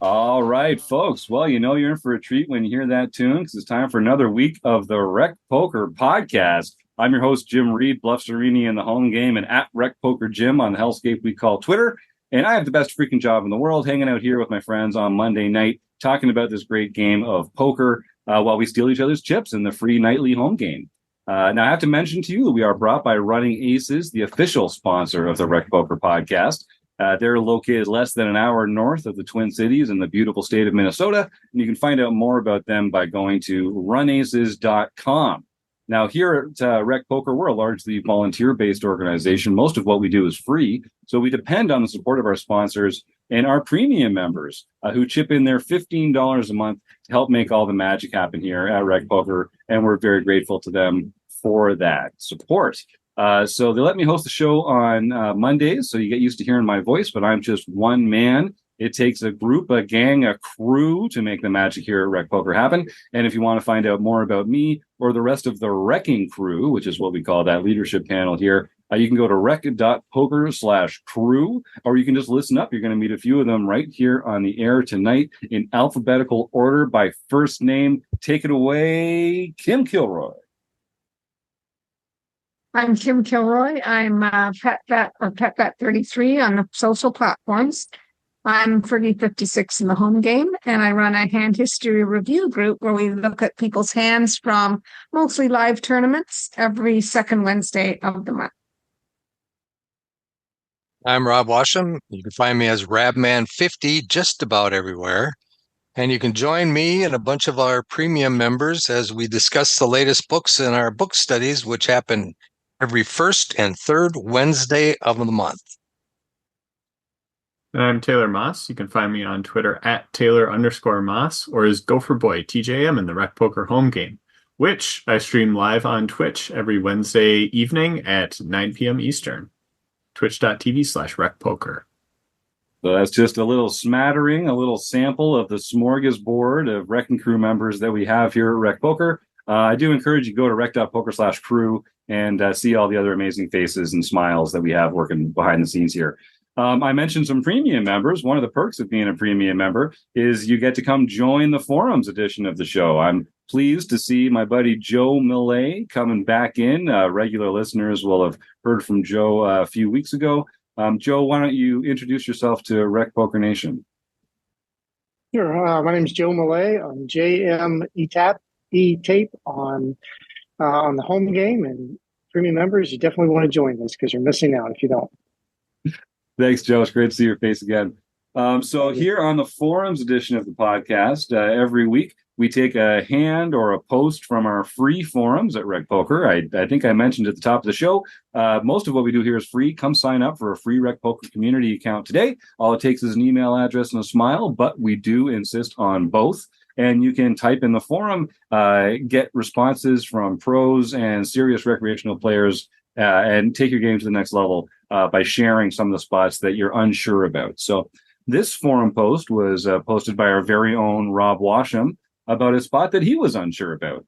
All right, folks. Well, you know you're in for a treat when you hear that tune because it's time for another week of the RecPoker podcast. I'm your host, Jim Reid, Bluff Serini in the home game, and at RecPoker Jim on the hellscape we call Twitter. And I have the best freaking job in the world, hanging out here with my friends on Monday night, talking about this great game of poker while we steal each other's chips in the free nightly home game. Now, I have to mention to you that we are brought by Running Aces, the official sponsor of the RecPoker podcast. They're located less than an hour north of the Twin Cities in the beautiful state of Minnesota. And you can find out more about them by going to runaces.com. Now, here at RecPoker, we're a largely volunteer-based organization. Most of what we do is free. So we depend on the support of our sponsors and our premium members who chip in their $15 a month to help make all the magic happen here at RecPoker. And we're very grateful to them for that support. So they let me host the show on Mondays, so you get used to hearing my voice, but I'm just one man. It takes a group, a gang, a crew to make the magic here at RecPoker happen. And if you want to find out more about me or the rest of the RecCing Crew, which is what we call that leadership panel here, you can go to rec.poker/crew, or you can just listen up. You're going to meet a few of them right here on the air tonight in alphabetical order by first name. Take it away, Kim Kilroy. I'm Kim Kilroy. I'm PetVet33 on the social platforms. I'm 3056 in the home game, and I run a hand history review group where we look at people's hands from mostly live tournaments every second Wednesday of the month. I'm Rob Washam. You can find me as Rabman50 just about everywhere. And you can join me and a bunch of our premium members as we discuss the latest books in our book studies, which happen every first and third Wednesday of the month. I'm Taylor Moss. You can find me on Twitter at Taylor_Moss or as Gopherboy TJM in the RecPoker home game, which I stream live on Twitch every Wednesday evening at 9 p.m. Eastern. Twitch.tv/RecPoker. So that's just a little smattering, a little sample of the smorgasbord of RecCing Crew members that we have here at RecPoker. I do encourage you to go to rec.poker/crew and see all the other amazing faces and smiles that we have working behind the scenes here. I mentioned some premium members. One of the perks of being a premium member is you get to come join the forums edition of the show. I'm pleased to see my buddy Joe Millay coming back in. Regular listeners will have heard from Joe a few weeks ago. Joe, why don't you introduce yourself to RecPoker Nation? Sure. My name is Joe Millay. I'm JMETAP on the home game, and premium members, you definitely want to join this because you're missing out if you don't. Thanks, Joe. It's great to see your face again. So here on the forums edition of the podcast, every week we take a hand or a post from our free forums at RecPoker. I think I mentioned at the top of the show, most of what we do here is free. Come sign up for a free RecPoker community account today. All it takes is an email address and a smile, but we do insist on both. And you can type in the forum, get responses from pros and serious recreational players, and take your game to the next level by sharing some of the spots that you're unsure about. So this forum post was posted by our very own Rob Washam about a spot that he was unsure about.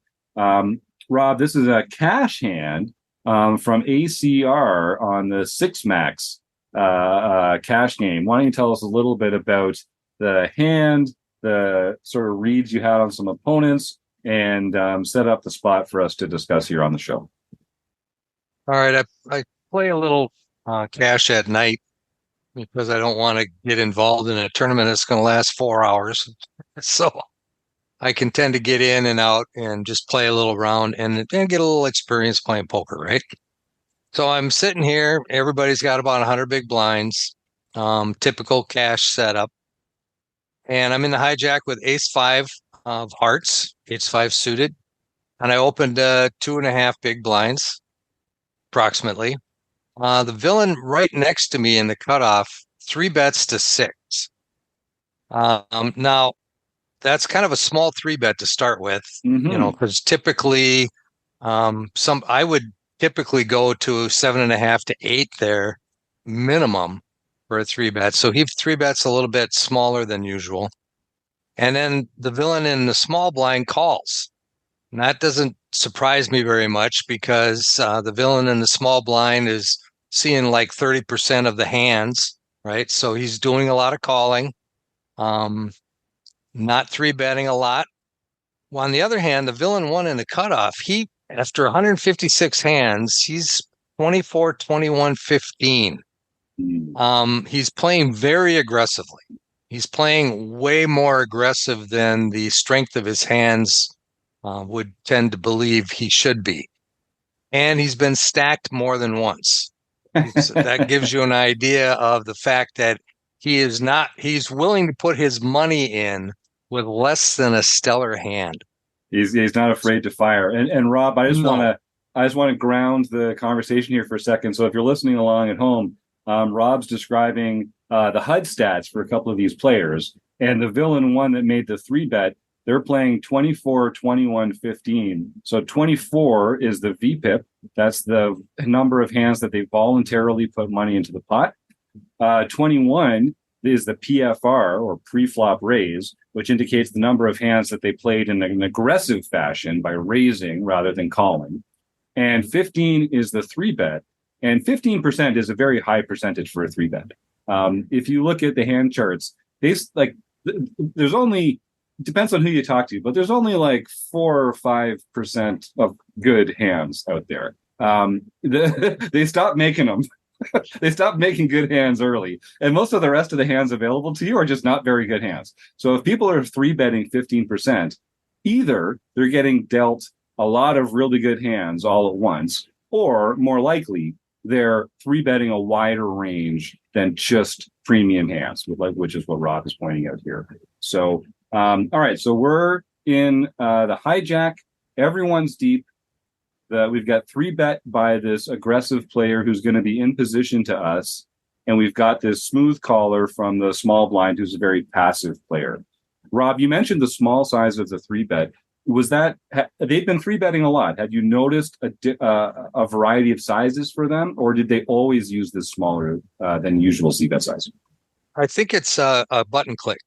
Rob, this is a cash hand from ACR on the 6-max cash game. Why don't you tell us a little bit about the hand, the sort of reads you had on some opponents, and set up the spot for us to discuss here on the show. All right. I play a little cash at night because I don't want to get involved in a tournament that's going to last 4 hours. So I can tend to get in and out and just play a little round and get a little experience playing poker, right? So I'm sitting here. Everybody's got about 100 big blinds, typical cash setup. And I'm in the hijack with ace-5 of hearts, ace-5 suited. And I opened 2.5 big blinds, approximately. The villain right next to me in the cutoff, 3 bets to 6. Now, that's kind of a small 3-bet to start with, because typically I would typically go to 7.5 to 8 there minimum for a 3-bet. So he 3-bets a little bit smaller than usual. And then the villain in the small blind calls. And that doesn't surprise me very much because the villain in the small blind is seeing like 30% of the hands, right? So he's doing a lot of calling, not three betting a lot. Well, on the other hand, the villain won in the cutoff. After 156 hands, he's 24, 21, 15. He's playing very aggressively. He's playing way more aggressive than the strength of his hands would tend to believe he should be. And he's been stacked more than once. That gives you an idea of the fact that he's willing to put his money in with less than a stellar hand. He's not afraid to fire. And Rob, I just want to ground the conversation here for a second. So if you're listening along at home, Rob's describing the HUD stats for a couple of these players, and the villain one that made the 3-bet, they're playing 24, 21, 15. So 24 is the VPIP. That's the number of hands that they voluntarily put money into the pot. 21 is the PFR, or preflop raise, which indicates the number of hands that they played in an aggressive fashion by raising rather than calling. And 15 is the 3-bet. And 15% is a very high percentage for a 3-bet. If you look at the hand charts, there's only, depends on who you talk to, but there's only like 4 or 5% of good hands out there. They stopped making them. They stopped making good hands early. And most of the rest of the hands available to you are just not very good hands. So if people are 3-betting 15%, either they're getting dealt a lot of really good hands all at once, or more likely, they're 3-betting a wider range than just premium hands, which is what Rob is pointing out here. So, all right, so we're in the hijack. Everyone's deep. We've got 3-bet by this aggressive player who's going to be in position to us, and we've got this smooth caller from the small blind who's a very passive player. Rob, you mentioned the small size of the 3-bet. Was that they've been 3-betting a lot? Have you noticed a variety of sizes for them, or did they always use this smaller than usual c-bet size? I think it's a button click.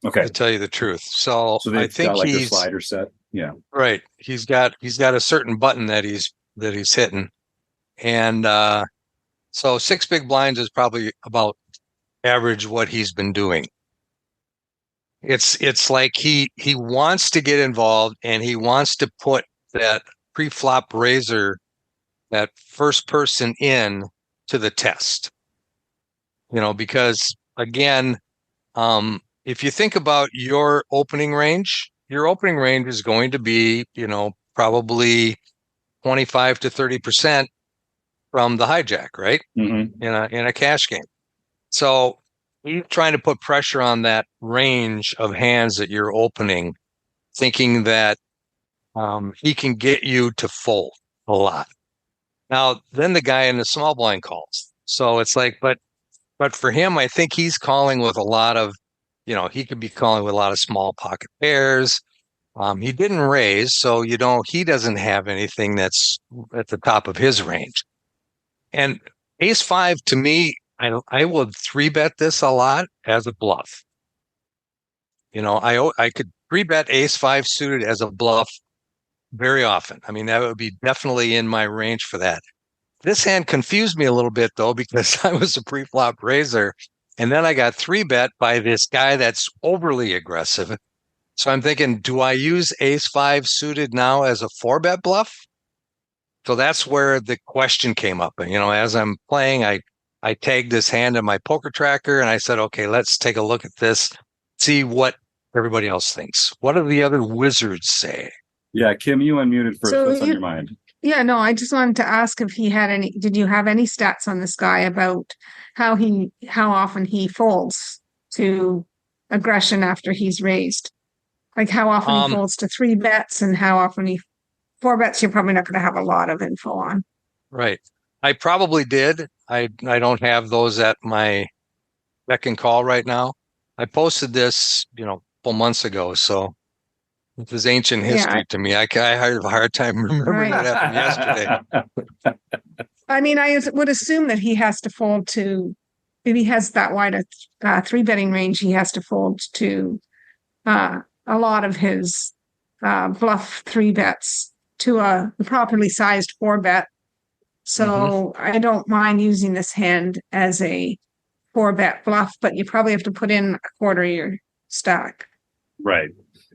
Okay, to tell you the truth. So I think got like a slider set. Yeah, right. He's got a certain button that he's hitting, and so 6 big blinds is probably about average what he's been doing. It's like he wants to get involved, and he wants to put that pre-flop raiser, that first person in, to the test. Because again, if you think about your opening range is going to be, probably 25 to 30% from the hijack, right? Mm-hmm. In a cash game. So he's trying to put pressure on that range of hands that you're opening, thinking that he can get you to fold a lot. Now, then the guy in the small blind calls. So it's like, but for him, I think he's calling with a lot of, he could be calling with a lot of small pocket pairs. He didn't raise, so he doesn't have anything that's at the top of his range. And ace 5, to me, I would 3-bet this a lot as a bluff. I could 3-bet ace 5 suited as a bluff very often. I mean, that would be definitely in my range for that. This hand confused me a little bit, though, because I was a pre-flop raiser, and then I got 3-bet by this guy that's overly aggressive. So I'm thinking, do I use ace 5 suited now as a 4-bet bluff? So that's where the question came up. And, as I'm playing, I tagged this hand in my poker tracker, and I said, okay, let's take a look at this, see what everybody else thinks. What do the other wizards say? Yeah, Kim, you unmuted first. What's on your mind? Yeah, no, I just wanted to ask if he had did you have any stats on this guy about how often he folds to aggression after he's raised? Like how often he folds to 3-bets and how often 4-bets, you're probably not going to have a lot of info on. Right. I probably did. I don't have those at my beck and call right now. I posted this, a couple months ago, so it was ancient history to me. I have a hard time remembering what happened yesterday. I mean, I would assume that he has to fold to, if he has that wide a 3-betting range, he has to fold to a lot of his bluff 3 bets to a properly sized 4 bet. So I don't mind using this hand as a 4 bet bluff, but you probably have to put in a quarter of your stack. Right.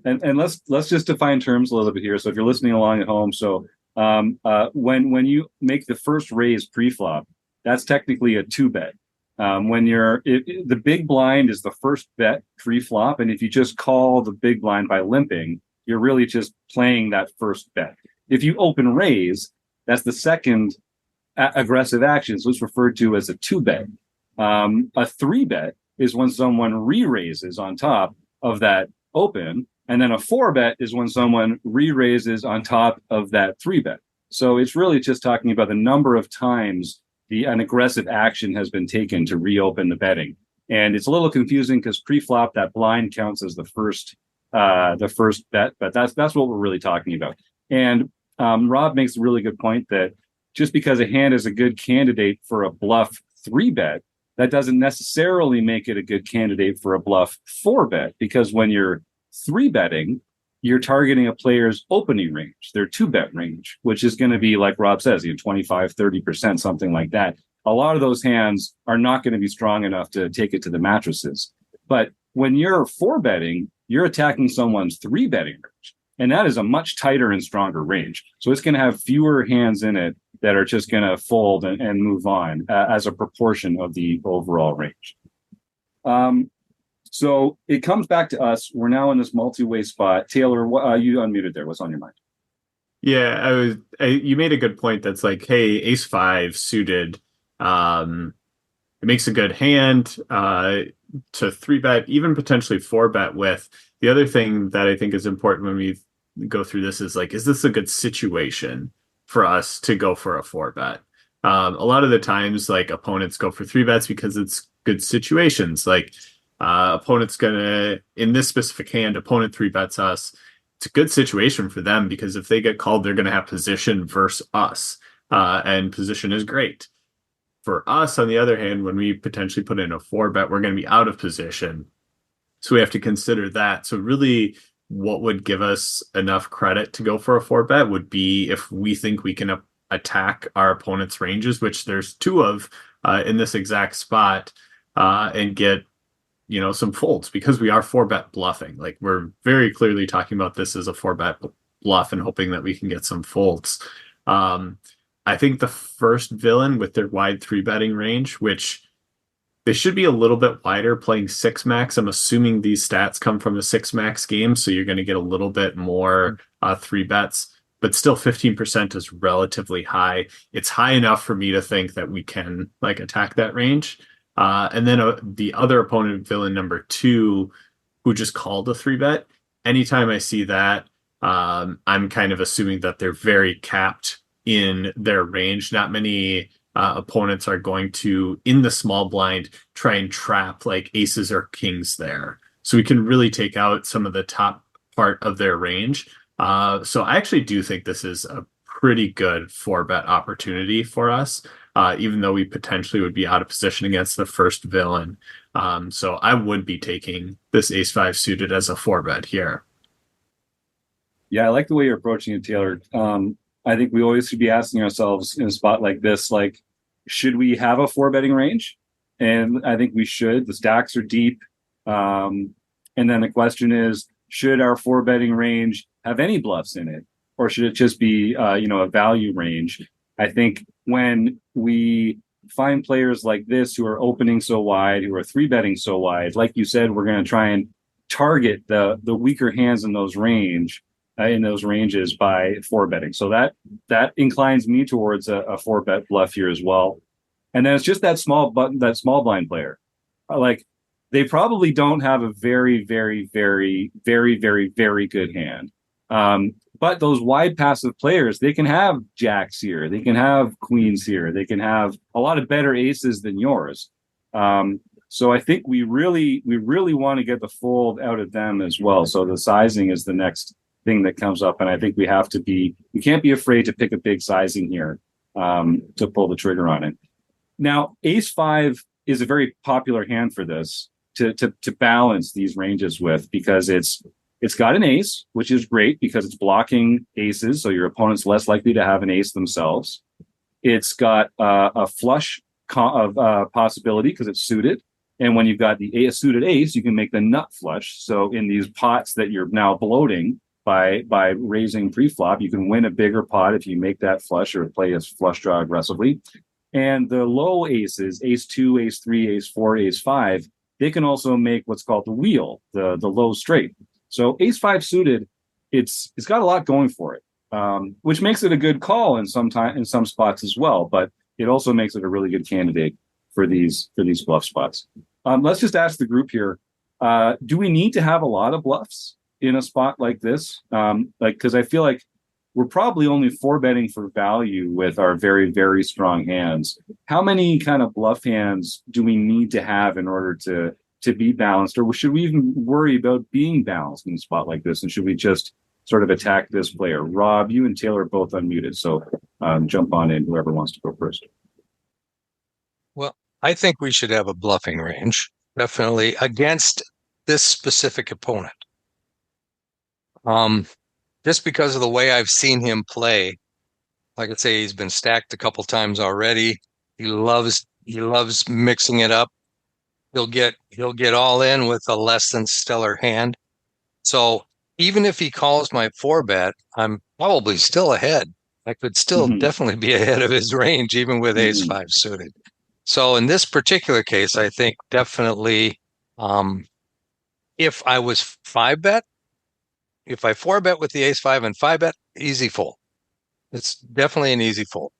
And let's just define terms a little bit here. So if you're listening along at home, so when you make the first raise pre-flop, that's technically a 2-bet. The big blind is the first bet pre-flop, and if you just call the big blind by limping, you're really just playing that first bet. If you open raise, that's the second aggressive action, so it's referred to as a 2-bet. A 3-bet is when someone re-raises on top of that open, and then a 4-bet is when someone re-raises on top of that 3-bet. So it's really just talking about the number of times an aggressive action has been taken to reopen the betting. And it's a little confusing because pre-flop, that blind counts as the first bet, but that's what we're really talking about. And Rob makes a really good point that just because a hand is a good candidate for a bluff 3-bet, that doesn't necessarily make it a good candidate for a bluff 4-bet, because when you're 3-betting, you're targeting a player's opening range, their 2-bet range, which is going to be, like Rob says, 25, 30%, something like that. A lot of those hands are not going to be strong enough to take it to the mattresses. But when you're 4-betting, you're attacking someone's 3-betting range, and that is a much tighter and stronger range. So it's going to have fewer hands in it that are just going to fold and move on as a proportion of the overall range. So it comes back to us. We're now in this multi-way spot. Taylor, you unmuted there. What's on your mind? Yeah, you made a good point. That's like, hey, ace 5 suited. It makes a good hand to 3-bet, even potentially 4-bet with. The other thing that I think is important when we go through this is like, is this a good situation for us to go for a 4-bet? A lot of the times, like, opponents go for 3-bets because it's good situations. Like, opponent's gonna, in this specific hand, opponent 3-bets us. It's a good situation for them because if they get called, they're gonna have position versus us, and position is great. For us, on the other hand, when we potentially put in a 4-bet, we're gonna be out of position, so we have to consider that. So really, what would give us enough credit to go for a 4-bet would be if we think we can attack our opponent's ranges, which there's 2 of in this exact spot, and get some folds, because we are 4-bet bluffing. Like, we're very clearly talking about this as a 4-bet bluff and hoping that we can get some folds. I think the first villain with their wide 3-betting range, which they should be a little bit wider, playing 6 max. I'm assuming these stats come from a 6 max game, so you're going to get a little bit more 3-bets, but still 15% is relatively high. It's high enough for me to think that we can attack that range. And then the other opponent, villain number 2, who just called a 3-bet. Anytime I see that, I'm kind of assuming that they're very capped in their range. Not many opponents are going to, in the small blind, try and trap like aces or kings there. So we can really take out some of the top part of their range. So I actually do think this is a pretty good 4-bet opportunity for us. Even though we potentially would be out of position against the first villain. So I would be taking this ace 5 suited as a 4-bet here. Yeah, I like the way you're approaching it, Taylor. I think we always should be asking ourselves in a spot like this, like, should we have a 4-betting range? And I think we should. The stacks are deep. And then the question is, should our 4-betting range have any bluffs in it? Or should it just be, a value range? I think when we find players like this who are opening so wide, who are 3-betting so wide, like you said, we're going to try and target the weaker hands in those ranges by 4-betting. So that inclines me towards a 4-bet bluff here as well. And then it's just that small blind player. Like, they probably don't have a very, very, very, very, very, very good hand. But those wide passive players, they can have jacks here, they can have queens here, they can have a lot of better aces than yours. So I think we really want to get the fold out of them as well. So the sizing is the next thing that comes up, and I think we can't be afraid to pick a big sizing here to pull the trigger on it. Now, ace 5 is a very popular hand for this. to balance these ranges with, because it's got an ace, which is great because it's blocking aces, so your opponent's less likely to have an ace themselves. It's got a flush possibility because it's suited, and when you've got the suited ace, you can make the nut flush. So in these pots that you're now bloating by raising preflop, you can win a bigger pot if you make that flush or play a flush draw aggressively. And the low aces, ace 2, ace 3, ace 4, ace 5, they can also make what's called the wheel, the low straight. So ace 5 suited, it's got a lot going for it, which makes it a good call in some spots as well. But it also makes it a really good candidate for these bluff spots. Let's just ask the group here: do we need to have a lot of bluffs in a spot like this? Because I feel like we're probably only 4-betting for value with our very, very strong hands. How many kind of bluff hands do we need to have in order to be balanced? Or should we even worry about being balanced in a spot like this? And should we just sort of attack this player? Rob, you and Taylor are both unmuted, so jump on in, whoever wants to go first. Well, I think we should have a bluffing range, definitely, against this specific opponent. Just because of the way I've seen him play. Like I say, he's been stacked a couple times already. He loves mixing it up. He'll get all in with a less than stellar hand. So even if he calls my 4-bet, I'm probably still ahead. I could still definitely be ahead of his range, even with ace 5 suited. So in this particular case, I think definitely if I was 5-bet, if I 4-bet with the ace 5 and 5-bet, easy fold. It's definitely an easy fold.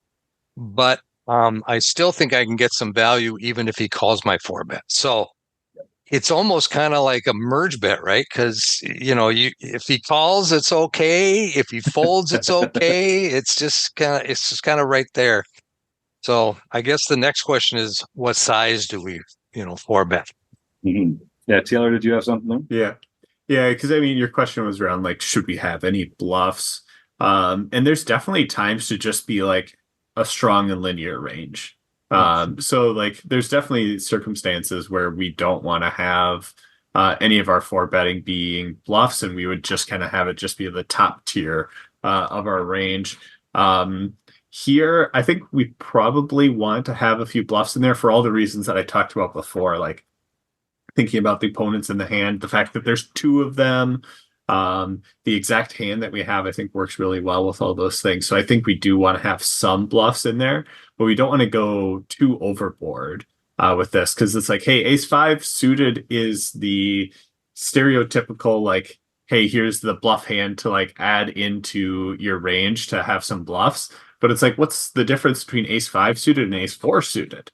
But I still think I can get some value even if he calls my 4-bet. So it's almost kind of like a merge bet, right? Because if he calls, it's okay. If he folds, it's okay. It's just kind of right there. So I guess the next question is, what size do we 4-bet? Yeah, Taylor, did you have something there? Yeah, because I mean, your question was around like, should we have any bluffs? And there's definitely times to just be like a strong and linear range. So like, there's definitely circumstances where we don't want to have any of our 4-betting being bluffs, and we would just kind of have it just be the top tier of our range. Here, I think we probably want to have a few bluffs in there for all the reasons that I talked about before, like thinking about the opponents in the hand, the fact that there's 2 of them, the exact hand that we have, I think works really well with all those things. So I think we do want to have some bluffs in there, but we don't want to go too overboard with this, because it's like, hey, ace 5 suited is the stereotypical, like, hey, here's the bluff hand to like add into your range to have some bluffs. But it's like, what's the difference between ace 5 suited and ace 4 suited?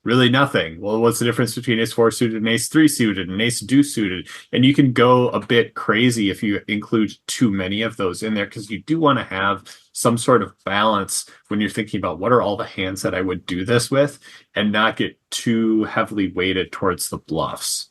Really nothing. Well, what's the difference between ace 4 suited and ace 3 suited and ace deuce suited? And you can go a bit crazy if you include too many of those in there, because you do want to have some sort of balance when you're thinking about what are all the hands that I would do this with, and not get too heavily weighted towards the bluffs.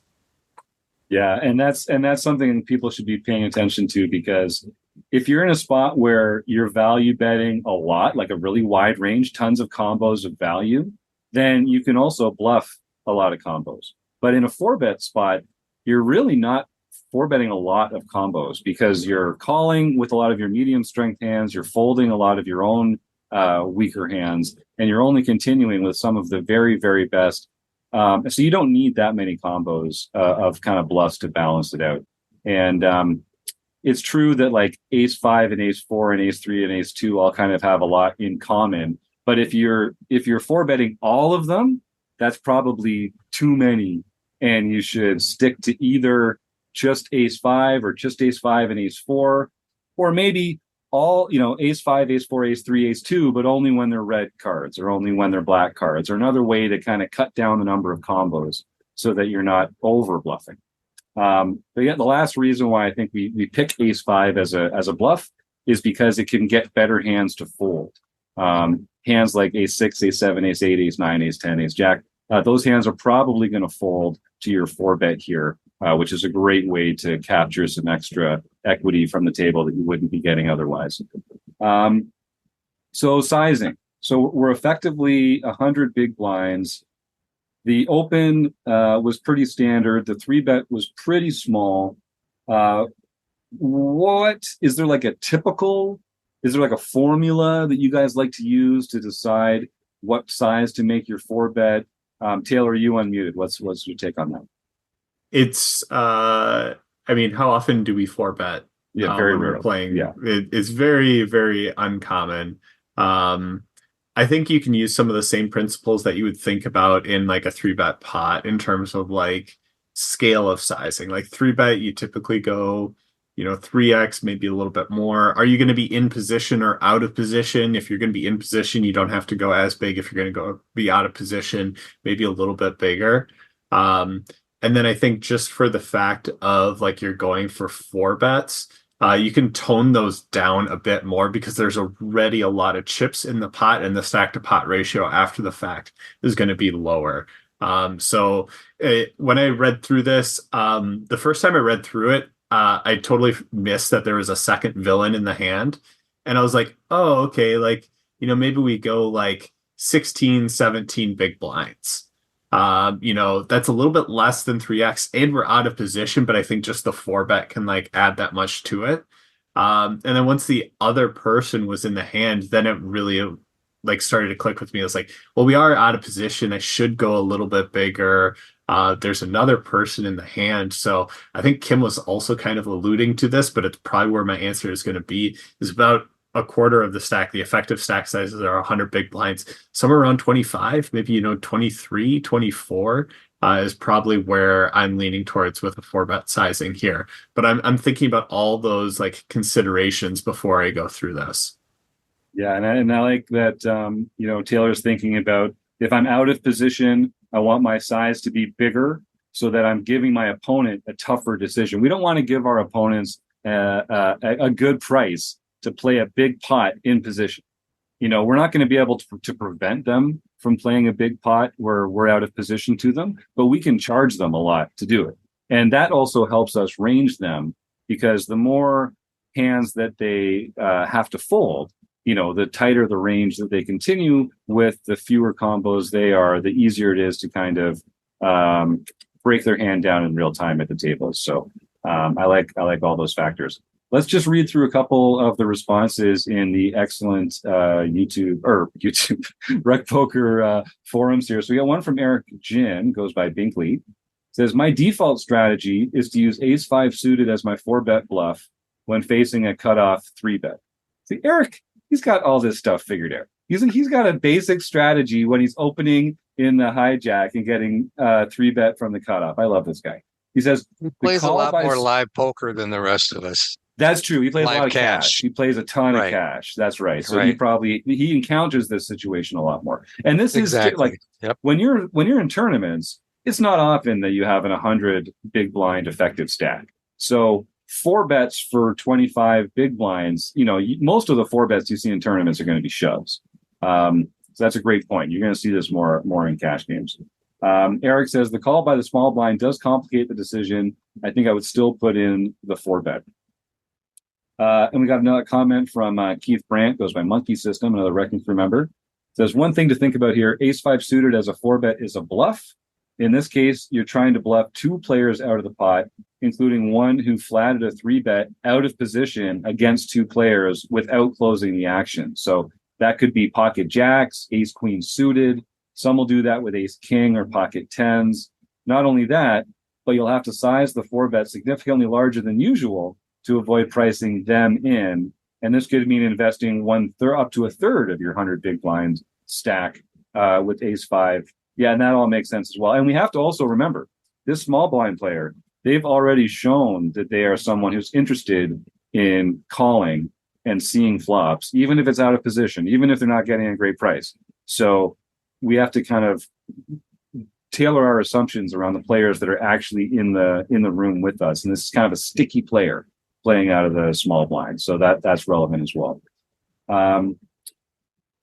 Yeah, and that's something people should be paying attention to, because if you're in a spot where you're value betting a lot, like a really wide range, tons of combos of value, then you can also bluff a lot of combos. But in a 4-bet spot, you're really not 4-betting a lot of combos, because you're calling with a lot of your medium strength hands, you're folding a lot of your own weaker hands, and you're only continuing with some of the very, very best. So you don't need that many combos of kind of bluffs to balance it out. And it's true that like ace 5 and ace 4 and ace 3 and ace 2 all kind of have a lot in common. But if you're 4-betting all of them, that's probably too many, and you should stick to either just ace 5 or just ace 5 and ace 4, or maybe all, ace 5, ace 4, ace 3, ace 2, but only when they're red cards or only when they're black cards, or another way to kind of cut down the number of combos so that you're not over bluffing. But yeah, the last reason why I think we pick ace 5 as a bluff is because it can get better hands to fold. Hands like ace 6, ace 7, ace 8, ace 9, ace 10, ace jack, those hands are probably going to fold to your 4-bet here, which is a great way to capture some extra equity from the table that you wouldn't be getting otherwise. So sizing. So we're effectively 100 big blinds. The open was pretty standard. The 3-bet was pretty small. What is there like a typical? Is there like a formula that you guys like to use to decide what size to make your 4-bet? Taylor, you unmuted. What's your take on that? It's I mean, how often do we 4-bet? Yeah, very when rarely. we're playing. Yeah. It's very, very uncommon. I think you can use some of the same principles that you would think about in like a 3-bet pot in terms of like scale of sizing. Like 3-bet, you typically go, 3x, maybe a little bit more. Are you going to be in position or out of position? If you're going to be in position, you don't have to go as big. If you're going to go be out of position, maybe a little bit bigger. And then I think just for the fact of like you're going for 4-bets, you can tone those down a bit more because there's already a lot of chips in the pot, and the stack to pot ratio after the fact is going to be lower. So when I read through this, the first time I read through it, I totally missed that there was a second villain in the hand. And I was like, oh, okay, like, maybe we go like 16, 17 big blinds. That's a little bit less than 3x, and we're out of position, but I think just the 4-bet can like add that much to it. And then once the other person was in the hand, then it really like started to click with me. I was like, well, we are out of position. I should go a little bit bigger. There's another person in the hand. So I think Kim was also kind of alluding to this, but it's probably where my answer is going to be, is about a quarter of the stack. The effective stack sizes are 100 big blinds, somewhere around 25, maybe, 23, 24 is probably where I'm leaning towards with a 4-bet sizing here. But I'm thinking about all those like considerations before I go through this. Yeah, and I like that. Taylor's thinking about, if I'm out of position, I want my size to be bigger so that I'm giving my opponent a tougher decision. We don't want to give our opponents a good price to play a big pot in position. We're not going to be able to prevent them from playing a big pot where we're out of position to them, but we can charge them a lot to do it. And that also helps us range them, because the more hands that they have to fold, the tighter the range that they continue with, the fewer combos they are, the easier it is to kind of break their hand down in real time at the table. So I like all those factors. Let's just read through a couple of the responses in the excellent YouTube RecPoker forums here. So we got one from Eric Jin, goes by Binkley. Says, my default strategy is to use ace-5 suited as my 4-bet bluff when facing a cutoff 3-bet. See, Eric, he's got all this stuff figured out. He's got a basic strategy when he's opening in the hijack and getting 3-bet from the cutoff. I love this guy. He says, he plays a lot more live poker than the rest of us. That's true. He plays live a lot of cash. He plays a ton of cash. That's right. So he encounters this situation a lot more. And this is like, when you're in tournaments, it's not often that you have an 100 big blind effective stack. So 4-bets for 25 big blinds, most of the 4-bets you see in tournaments are going to be shoves. So that's a great point. You're going to see this more in cash games. Eric says, the call by the small blind does complicate the decision. I think I would still put in the 4-bet. And we got another comment from Keith Brandt, goes by Monkey System, another RecPoker Crew member. Says, one thing to think about here, ace-5 suited as a 4-bet is a bluff. In this case, you're trying to bluff 2 players out of the pot, including one who flatted a 3-bet out of position against 2 players without closing the action. So that could be pocket jacks, ace-queen suited. Some will do that with ace-king or pocket tens. Not only that, but you'll have to size the 4-bet significantly larger than usual to avoid pricing them in. And this could mean investing up to a third of your 100 big blind stack with ace-5. Yeah, and that all makes sense as well. And we have to also remember, this small blind player, they've already shown that they are someone who's interested in calling and seeing flops, even if it's out of position, even if they're not getting a great price. So we have to kind of tailor our assumptions around the players that are actually in the room with us. And this is kind of a sticky player playing out of the small blind. So that's relevant as well.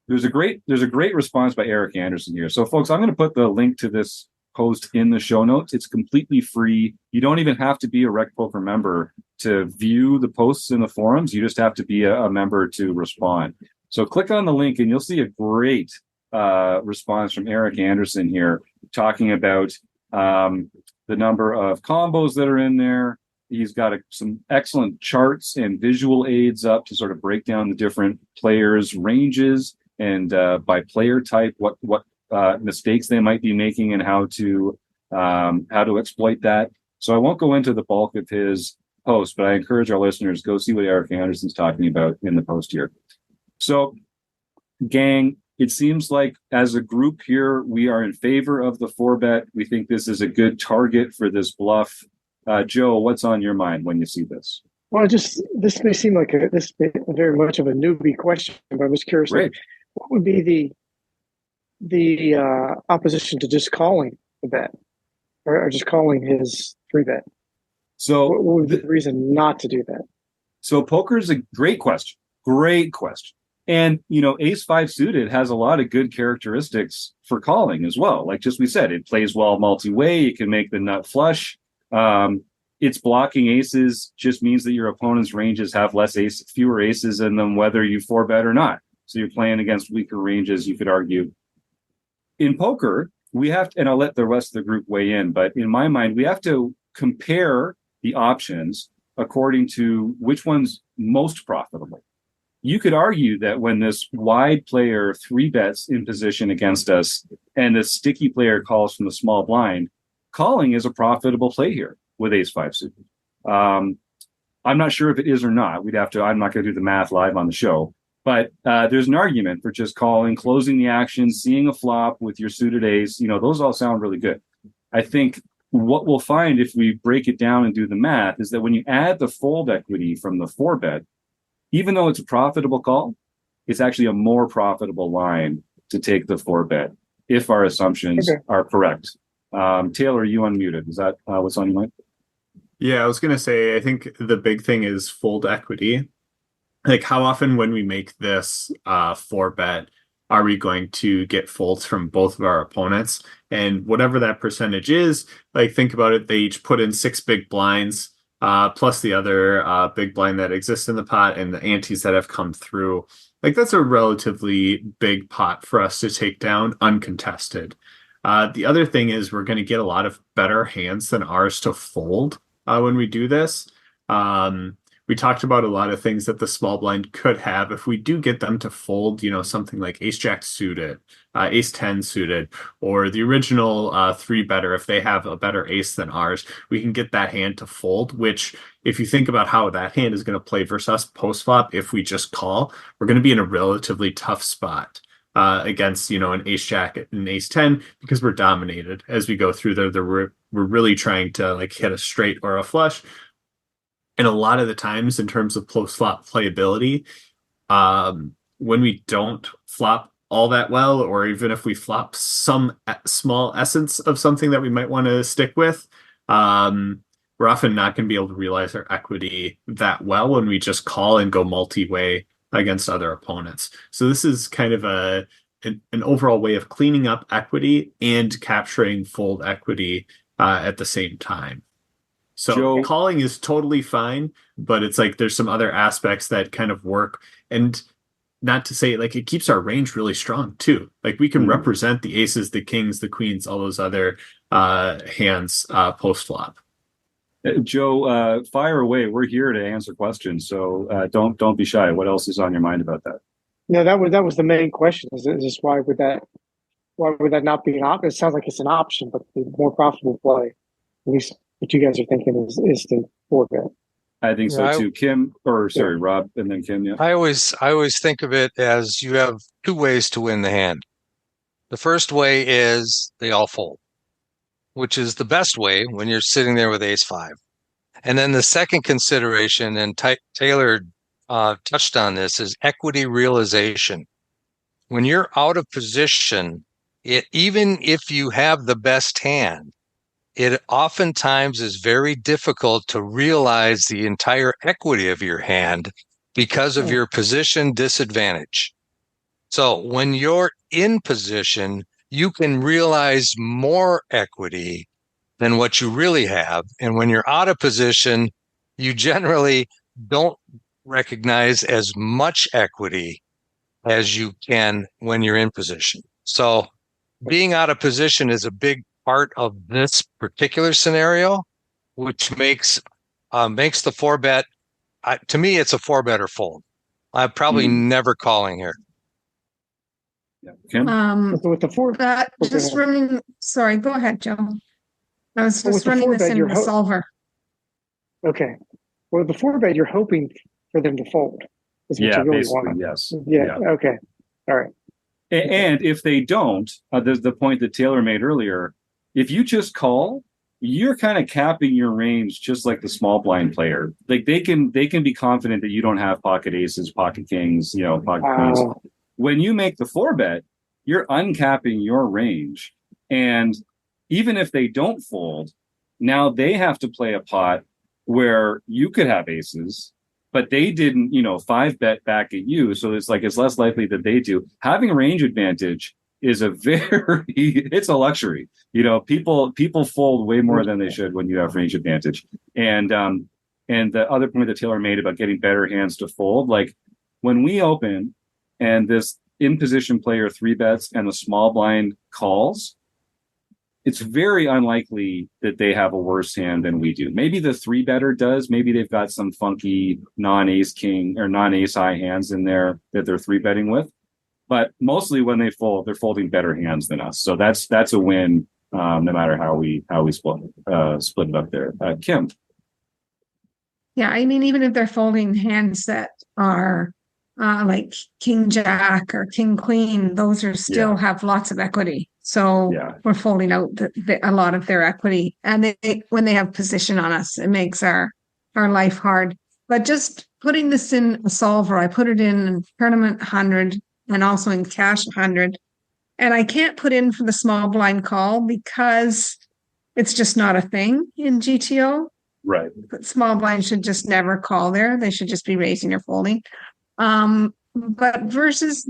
There's a great response by Eric Anderson here. So folks, I'm going to put the link to this post in the show notes. It's completely free. You don't even have to be a RecPoker member to view the posts in the forums. You just have to be a member to respond. So click on the link and you'll see a great response from Eric Anderson here. talking about the number of combos that are in there. He's got some excellent charts and visual aids up to sort of break down the different players' ranges and by player type, what mistakes they might be making and how to exploit that. So I won't go into the bulk of his post, but I encourage our listeners, go see what Eric Anderson's talking about in the post here. So, gang, it seems like as a group here, we are in favor of the 4-bet. We think this is a good target for this bluff. Joe, what's on your mind when you see this? Well, this may seem like very much of a newbie question, but I was curious. Right. What would be the opposition to just calling the bet, or just calling his 3-bet? So, what would be the reason not to do that? So, poker is a great question. Great question. And, ace 5 suited has a lot of good characteristics for calling as well. Like just we said, it plays well multi-way. You can make the nut flush. It's blocking aces just means that your opponent's ranges have fewer aces in them, whether you 4-bet or not. So you're playing against weaker ranges, you could argue. In poker, we have to, and I'll let the rest of the group weigh in, but in my mind, we have to compare the options according to which one's most profitable. You could argue that when this wide player 3-bets in position against us and the sticky player calls from the small blind, calling is a profitable play here with ace 5 suited. I'm not sure if it is or not. I'm not going to do the math live on the show, but there's an argument for just calling, closing the action, seeing a flop with your suited ace. Those all sound really good. I think what we'll find if we break it down and do the math is that when you add the fold equity from the 4-bet, even though it's a profitable call, it's actually a more profitable line to take the 4-bet if our assumptions are correct. Taylor, you unmuted. Is that what's on your mind? Yeah, I was going to say, I think the big thing is fold equity. Like how often when we make this 4-bet, are we going to get folds from both of our opponents? And whatever that percentage is, like think about it, they each put in 6 big blinds, plus the other big blind that exists in the pot and the antes that have come through. Like that's a relatively big pot for us to take down uncontested. The other thing is we're going to get a lot of better hands than ours to fold when we do this. We talked about a lot of things that the small blind could have. If we do get them to fold, something like ace jack suited, ace 10 suited, or the original 3-better, if they have a better ace than ours, we can get that hand to fold, which if you think about how that hand is going to play versus us post flop, if we just call, we're going to be in a relatively tough spot against, an ace jack and ace 10 because we're dominated as we go through there. We're really trying to like hit a straight or a flush. And a lot of the times in terms of post-flop playability, when we don't flop all that well, or even if we flop some small essence of something that we might want to stick with, we're often not going to be able to realize our equity that well when we just call and go multi-way against other opponents. So this is kind of an overall way of cleaning up equity and capturing fold equity at the same time. So Joe, calling is totally fine, but it's like there's some other aspects that kind of work. And not to say like it keeps our range really strong too. Like we can represent the aces, the kings, the queens, all those other hands post flop. Joe, fire away. We're here to answer questions, so don't be shy. What else is on your mind about that? No, that was the main question. Is this why would that not be an option? It sounds like it's an option, but the more profitable play, at least what you guys are thinking is the 4-bet. I think so too. Kim, or sorry, Rob, and then Kim. Yeah. I always think of it as you have 2 ways to win the hand. The first way is they all fold, which is the best way when you're sitting there with ace 5. And then the second consideration, and Taylor touched on this, is equity realization. When you're out of position, even if you have the best hand, it oftentimes is very difficult to realize the entire equity of your hand because of your position disadvantage. So when you're in position, you can realize more equity than what you really have. And when you're out of position, you generally don't recognize as much equity as you can when you're in position. So being out of position is a big part of this particular scenario, which makes the four bet. To me, it's a four bet or fold. I'm probably never calling here. Yeah. Kim? So with the four, just running. Sorry, go ahead, Joe. I was with just the running four this bet, in the solver. okay. Well, the four bet, you're hoping for them to fold. Is what Yeah, you really basically, want. yes. Yeah. Okay. All right. And if they don't, there's the point that Taylor made earlier. If you just call, you're kind of capping your range, just like the small blind player. Like they can be confident that you don't have pocket aces, pocket kings, pocket queens. When you make the four bet, you're uncapping your range, and even if they don't fold, now they have to play a pot where you could have aces, but they didn't, five bet back at you. So it's less likely that they do. Having a range advantage is it's a luxury. People fold way more than they should when you have range advantage. And the other point that Taylor made about getting better hands to fold, like when we open and this in position player three bets and the small blind calls, it's very unlikely that they have a worse hand than we do. Maybe the three better does. Maybe they've got some funky non-ace king or non-ace high hands in there that they're three betting with. But mostly when they fold, they're folding better hands than us. So that's a win, no matter how we split it up there. Kim. Yeah, I mean, even if they're folding hands that are like King Jack or King Queen, those are still have lots of equity. So we're folding out a lot of their equity, and when they have position on us, it makes our life hard. But just putting this in a solver, I put it in tournament 100 and also in cash 100, and I can't put in for the small blind call because it's just not a thing in GTO. Right. But small blind should just never call there. They should just be raising or folding. But versus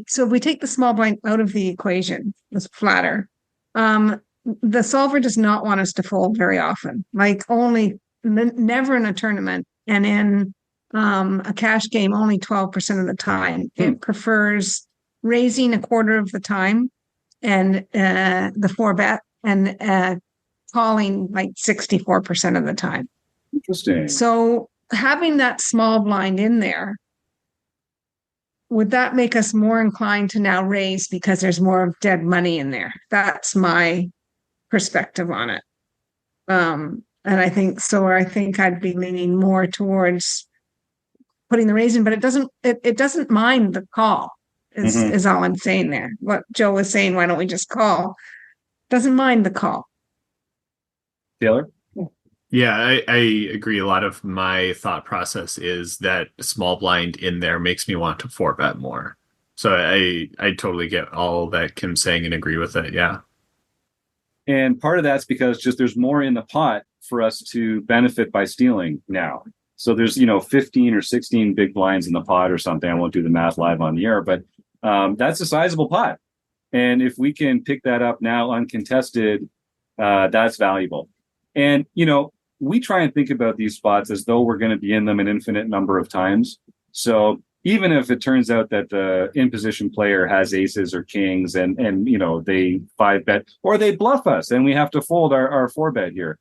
so if we take the small blind out of the equation, it's flatter. The solver does not want us to fold very often, like never in a tournament, and in a cash game only 12% of the time. It prefers raising a quarter of the time and the four bet and calling like 64% of the time. Interesting. So having that small blind in there, would that make us more inclined to now raise because there's more of dead money in there? That's my perspective on it. And I think so. I think I'd be leaning more towards putting the raise in, but it doesn't mind the call. Is all I'm saying there. What Joe was saying, why don't we just call? Doesn't mind the call. Taylor? Yeah, I agree. A lot of my thought process is that small blind in there makes me want to four bet more. So I totally get all that Kim's saying and agree with it. Yeah. And part of that's because just there's more in the pot for us to benefit by stealing now. So there's 15 or 16 big blinds in the pot or something. I won't do the math live on the air, but that's a sizable pot. And if we can pick that up now uncontested, that's valuable. And we try and think about these spots as though we're going to be in them an infinite number of times. So even if it turns out that the in position player has aces or kings and they five bet or they bluff us and we have to fold our four bet here,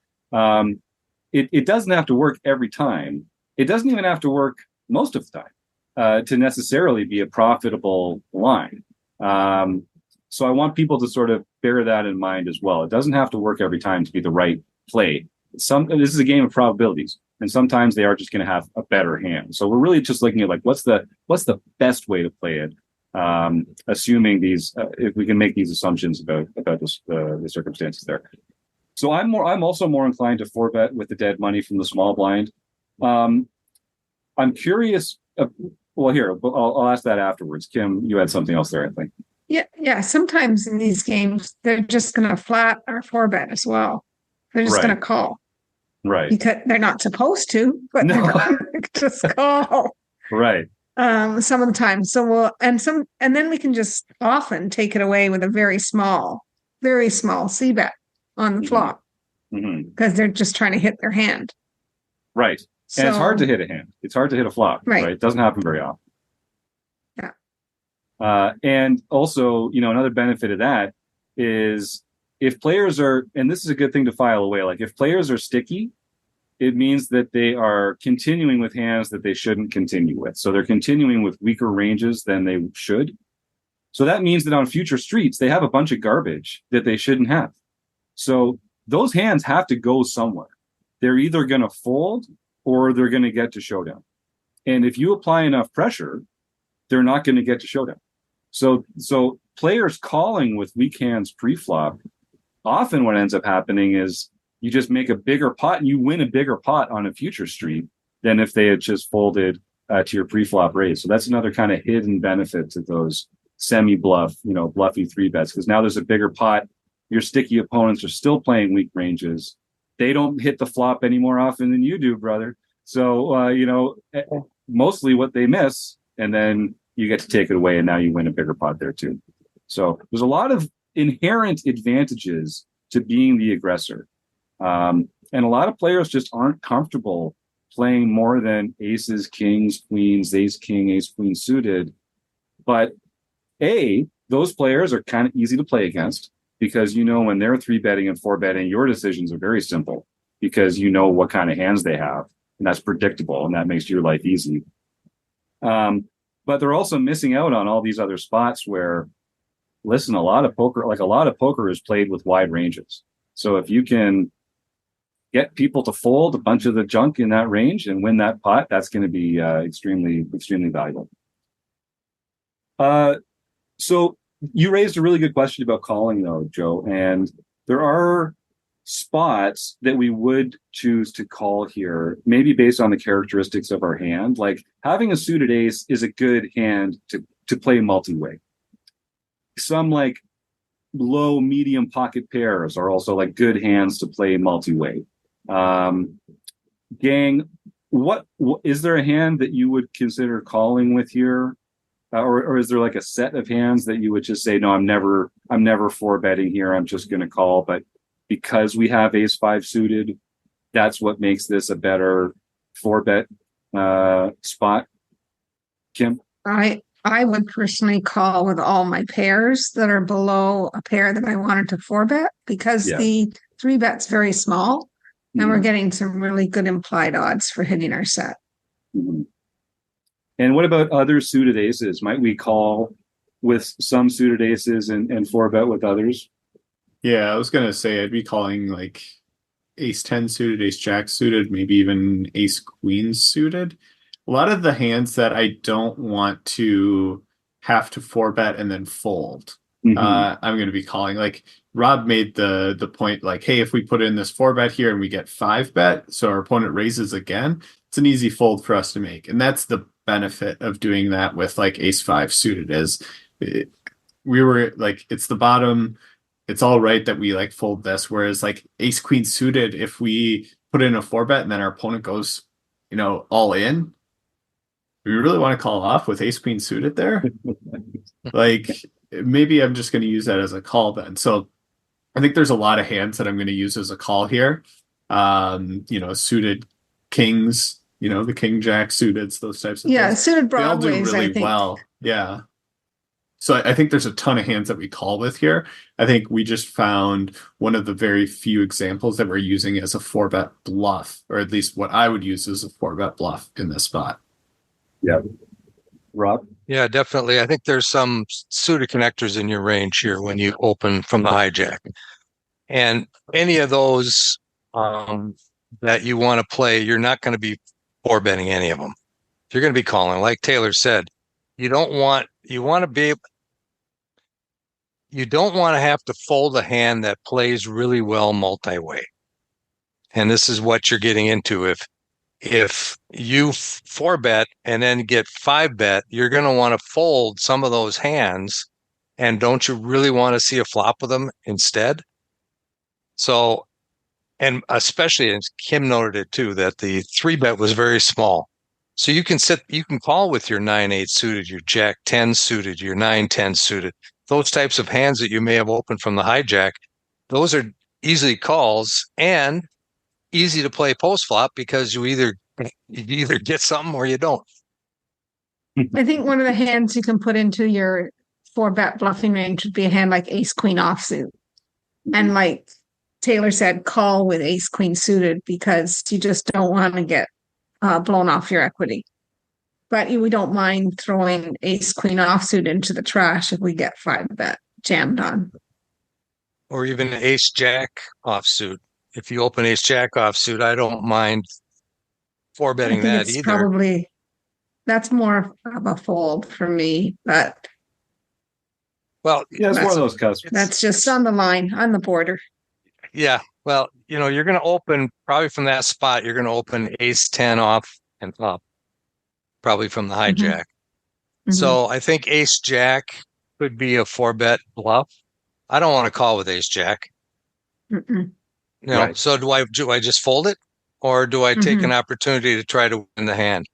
it doesn't have to work every time. It doesn't even have to work most of the time to necessarily be a profitable line. So I want people to sort of bear that in mind as well. It doesn't have to work every time to be the right play. This is a game of probabilities, and sometimes they are just going to have a better hand. So we're really just looking at what's the best way to play it, assuming if we can make these assumptions about the circumstances there. So I'm also more inclined to four bet with the dead money from the small blind. I'm curious. Well, here I'll ask that afterwards. Kim, you had something else there, I think. Yeah. Sometimes in these games, they're just going to flat our four bet as well. They're just going to call. Right. Because they're not supposed to, but they're going to just call. Right. Some of the time. So and then we can just often take it away with a very small C bet on the flop. Because they're just trying to hit their hand. Right. And it's hard to hit a hand. It's hard to hit a flop. Right. It doesn't happen very often. Yeah. And also, another benefit of that is if players are, and this is a good thing to file away, like if players are sticky, it means that they are continuing with hands that they shouldn't continue with. So they're continuing with weaker ranges than they should. So that means that on future streets, they have a bunch of garbage that they shouldn't have. So those hands have to go somewhere. They're either going to fold or they're going to get to showdown. And if you apply enough pressure, they're not going to get to showdown. So players calling with weak hands pre-flop, often what ends up happening is you just make a bigger pot and you win a bigger pot on a future street than if they had just folded to your pre-flop raise. So that's another kind of hidden benefit to those semi-bluff, bluffy three bets, because now there's a bigger pot. Your sticky opponents are still playing weak ranges. They don't hit the flop any more often than you do, brother. So, mostly what they miss, and then you get to take it away, and now you win a bigger pot there too. So there's a lot of inherent advantages to being the aggressor. And a lot of players just aren't comfortable playing more than aces, kings, queens, ace, king, ace, queen suited. But those players are kind of easy to play against because when they're 3-betting and 4-betting, your decisions are very simple because you know what kind of hands they have, and that's predictable, and that makes your life easy. But they're also missing out on all these other spots where, listen, a lot of poker is played with wide ranges. So if you can get people to fold a bunch of the junk in that range and win that pot, that's going to be extremely, extremely valuable. So you raised a really good question about calling, though, Joe. And there are spots that we would choose to call here, maybe based on the characteristics of our hand. Like having a suited ace is a good hand to play multi-way. Some like low, medium pocket pairs are also like good hands to play multi-way. Gang, what is there a hand that you would consider calling with here? Or is there like a set of hands that you would just say, no, I'm never 4-betting here. I'm just going to call. But because we have ace 5 suited, that's what makes this a better 4-bet spot. Kim? I would personally call with all my pairs that are below a pair that I wanted to 4-bet because the 3-bet's very small and we're getting some really good implied odds for hitting our set. Mm-hmm. And what about other suited aces? Might we call with some suited aces and 4-bet with others? Yeah, I was going to say I'd be calling like ace 10 suited, ace jack suited, maybe even ace queen suited. A lot of the hands that I don't want to have to 4-bet and then fold, I'm going to be calling. Like Rob made the point like, hey, if we put in this 4-bet here and we get 5-bet, so our opponent raises again, it's an easy fold for us to make. And that's the benefit of doing that with like ace 5 suited is we were like, it's the bottom. It's all right that we like fold this. Whereas like ace queen suited, if we put in a 4-bet and then our opponent goes, all in, we really want to call off with ace queen suited there. Like maybe I'm just going to use that as a call then. So I think there's a lot of hands that I'm going to use as a call here. Suited kings, the king jack suited, those types of things. Suited broadways, they all do really I think. well. Yeah. So I think there's a ton of hands that we call with here. I think we just found one of the very few examples that we're using as a 4-bet bluff, or at least what I would use as a 4-bet bluff in this spot. Yeah. Rob? Yeah, definitely. I think there's some suited connectors in your range here when you open from the hijack. And any of those that you want to play, you're not going to be 4-betting any of them. You're going to be calling. Like Taylor said, you don't want to have to fold a hand that plays really well multi-way. And this is what you're getting into. If you 4-bet and then get 5-bet, you're going to want to fold some of those hands. And don't you really want to see a flop with them instead? So, and especially, as Kim noted it too, that the 3-bet was very small. So you can call with your 9-8 suited, your jack 10 suited, your 9-10 suited, those types of hands that you may have opened from the hijack. Those are easy calls and easy to play post flop because you either get something or you don't. I think one of the hands you can put into your 4-bet bluffing range would be a hand like ace queen offsuit. And like Taylor said, call with ace queen suited because you just don't want to get blown off your equity. But we don't mind throwing ace queen offsuit into the trash if we get 5-bet jammed on. Or even ace jack offsuit. If you open ace jack offsuit, I don't mind 4-betting that either. That's more of a fold for me, but well, yeah, it's one of those cusps. That's just on the line, on the border. Yeah, well, you're going to open probably from that spot. You're going to open ace 10 off and up, probably from the hijack. Mm-hmm. So I think ace jack could be a 4-bet bluff. I don't want to call with ace jack. Right. So do I just fold it, or do I take an opportunity to try to win the hand?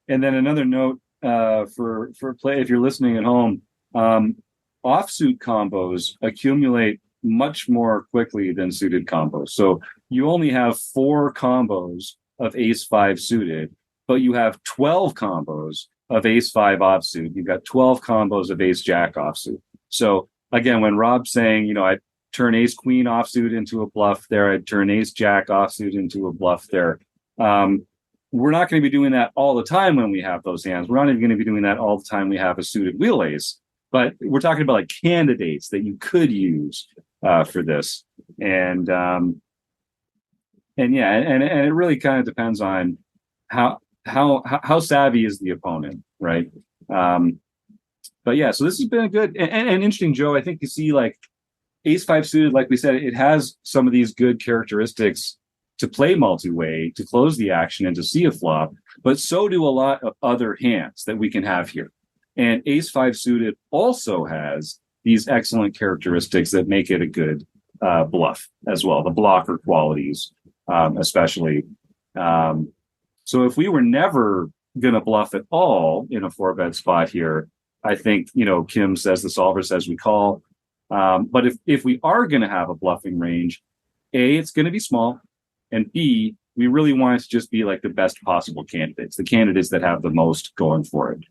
And then another note for play, if you're listening at home, offsuit combos accumulate much more quickly than suited combos. So you only have 4 combos of ace 5 suited, but you have 12 combos of ace 5 offsuit. You've got 12 combos of ace jack offsuit. So again, when Rob's saying, I'd turn ace queen offsuit into a bluff there, I'd turn ace jack offsuit into a bluff there. We're not going to be doing that all the time when we have those hands. We're not even going to be doing that all the time we have a suited wheel ace. But we're talking about like candidates that you could use for this. And it really kind of depends on how savvy is the opponent, right? But yeah, so this has been a good and interesting, Joe. I think you see like ace 5 suited, like we said, it has some of these good characteristics to play multi-way, to close the action and to see a flop, but so do a lot of other hands that we can have here. And ace 5 suited also has these excellent characteristics that make it a good bluff as well, the blocker qualities especially. So if we were never going to bluff at all in a 4-bet spot here, I think, Kim says, the solver says we call. But if we are going to have a bluffing range, A, it's going to be small, and B, we really want it to just be like the best possible candidates, the candidates that have the most going for it.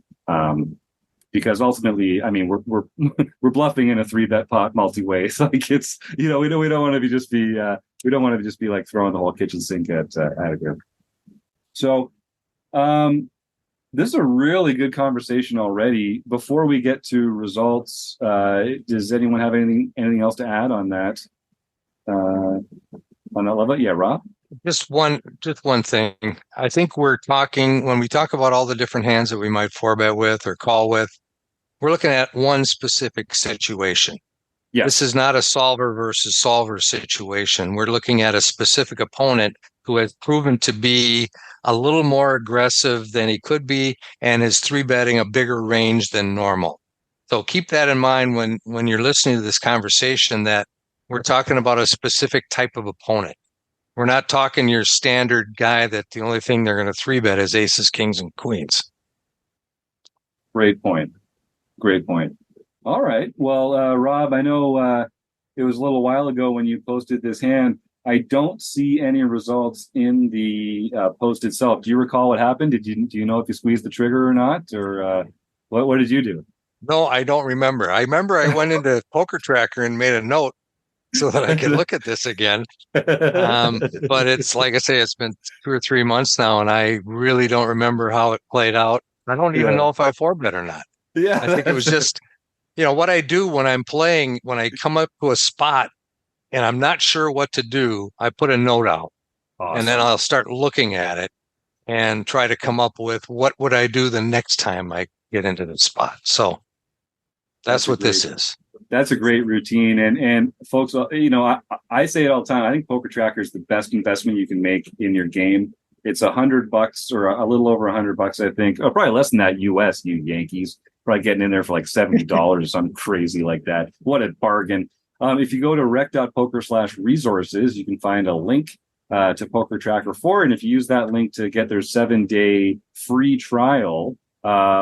Because ultimately, I mean, we're bluffing in a 3-bet pot multi-way. So like it's, we don't want to just be like throwing the whole kitchen sink at a group. So this is a really good conversation already. Before we get to results, does anyone have anything else to add on that? On that level? Yeah, Rob? Just one thing. I think when we talk about all the different hands that we might 4-bet with or call with, we're looking at one specific situation. Yes. This is not a solver versus solver situation. We're looking at a specific opponent who has proven to be a little more aggressive than he could be and is 3-betting a bigger range than normal. So keep that in mind when you're listening to this conversation, that we're talking about a specific type of opponent. We're not talking your standard guy that the only thing they're going to 3-bet is aces, kings, and queens. Great point. All right. Well, Rob, I know it was a little while ago when you posted this hand. I don't see any results in the post itself. Do you recall what happened? Do you know if you squeezed the trigger or not, or what did you do? No, I don't remember. I remember I went into Poker Tracker and made a note so that I could look at this again. But it's like I say, it's been 2 or 3 months now, and I really don't remember how it played out. I don't even know if I 4-bet or not. Yeah, I think it was just, what I do when I'm playing, when I come up to a spot and I'm not sure what to do, I put a note out. Awesome. And then I'll start looking at it and try to come up with what would I do the next time I get into the spot. So that's what this is. That's a great routine. And folks, I say it all the time. I think Poker Tracker is the best investment you can make in your game. It's $100 or a little over $100, I think. Oh, probably less than that US, you Yankees. Probably getting in there for like $70 or something crazy like that. What a bargain. If you go to rec.poker/resources, you can find a link to Poker Tracker 4. And if you use that link to get their 7-day free trial,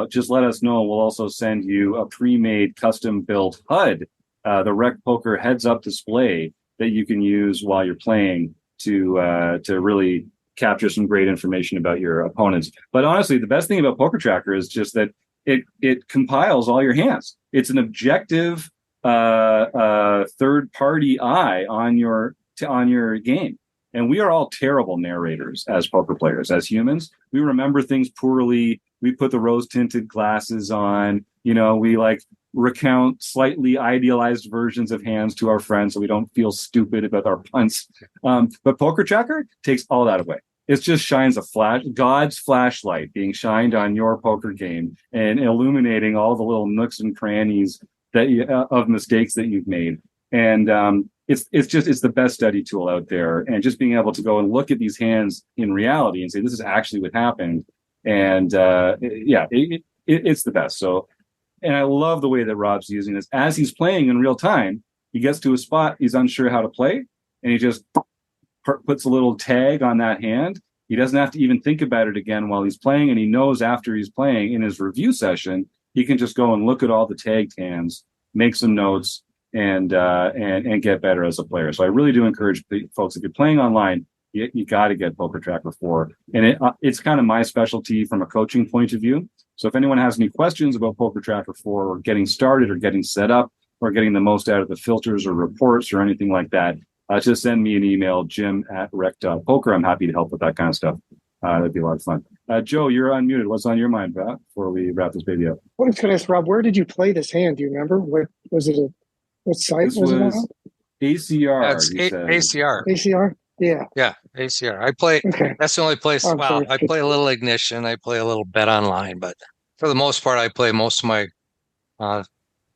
just let us know. We'll also send you a pre-made custom-built HUD, the RecPoker heads-up display that you can use while you're playing to really capture some great information about your opponents. But honestly, the best thing about Poker Tracker is just that it compiles all your hands. It's an objective third party eye on your game. And we are all terrible narrators as poker players, as humans. We remember things poorly. We put the rose tinted glasses on. We like recount slightly idealized versions of hands to our friends so we don't feel stupid about our punts. But Poker Tracker takes all that away. It just shines God's flashlight being shined on your poker game and illuminating all the little nooks and crannies of mistakes that you've made. And it's the best study tool out there. And just being able to go and look at these hands in reality and say, this is actually what happened. And it's the best. So, and I love the way that Rob's using this. As he's playing in real time, he gets to a spot he's unsure how to play, and he just puts a little tag on that hand. He doesn't have to even think about it again while he's playing, and he knows after he's playing in his review session, he can just go and look at all the tagged hands, make some notes, and get better as a player. So I really do encourage folks, if you're playing online, you got to get Poker Tracker 4. And it's kind of my specialty from a coaching point of view. So if anyone has any questions about Poker Tracker 4 or getting started or getting set up or getting the most out of the filters or reports or anything like that, just send me an email, jim@rec.poker. I'm happy to help with that kind of stuff. That'd be a lot of fun. Joe, you're unmuted. What's on your mind, before we wrap this baby up? What I was going to ask, Rob, where did you play this hand? Do you remember? What was it? What site was it on? ACR. That's ACR. ACR? Yeah. Yeah, ACR. I play. Okay. That's the only place. Oh, Well, sorry. I play a little Ignition. I play a little Bet Online, but for the most part, I play most of my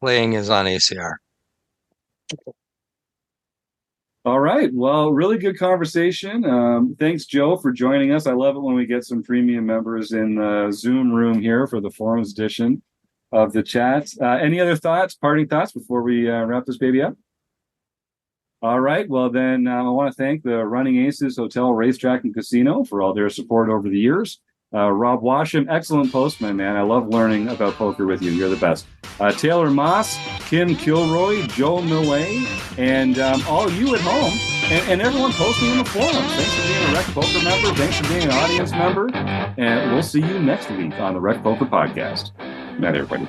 playing is on ACR. All right. Well, really good conversation. Thanks, Joe, for joining us. I love it when we get some premium members in the Zoom room here for the forums edition of the chat. Any other parting thoughts before we wrap this baby up? All right. Well, then I want to thank the Running Aces Hotel, Racetrack, and Casino for all their support over the years. Rob Washam, excellent postman, man. I love learning about poker with you. You're the best. Taylor Moss, Kim Kilroy, Joe Millay, and all you at home, and everyone posting in the forums. Thanks for being a RecPoker member. Thanks for being an audience member. And we'll see you next week on the RecPoker podcast. Good night, everybody.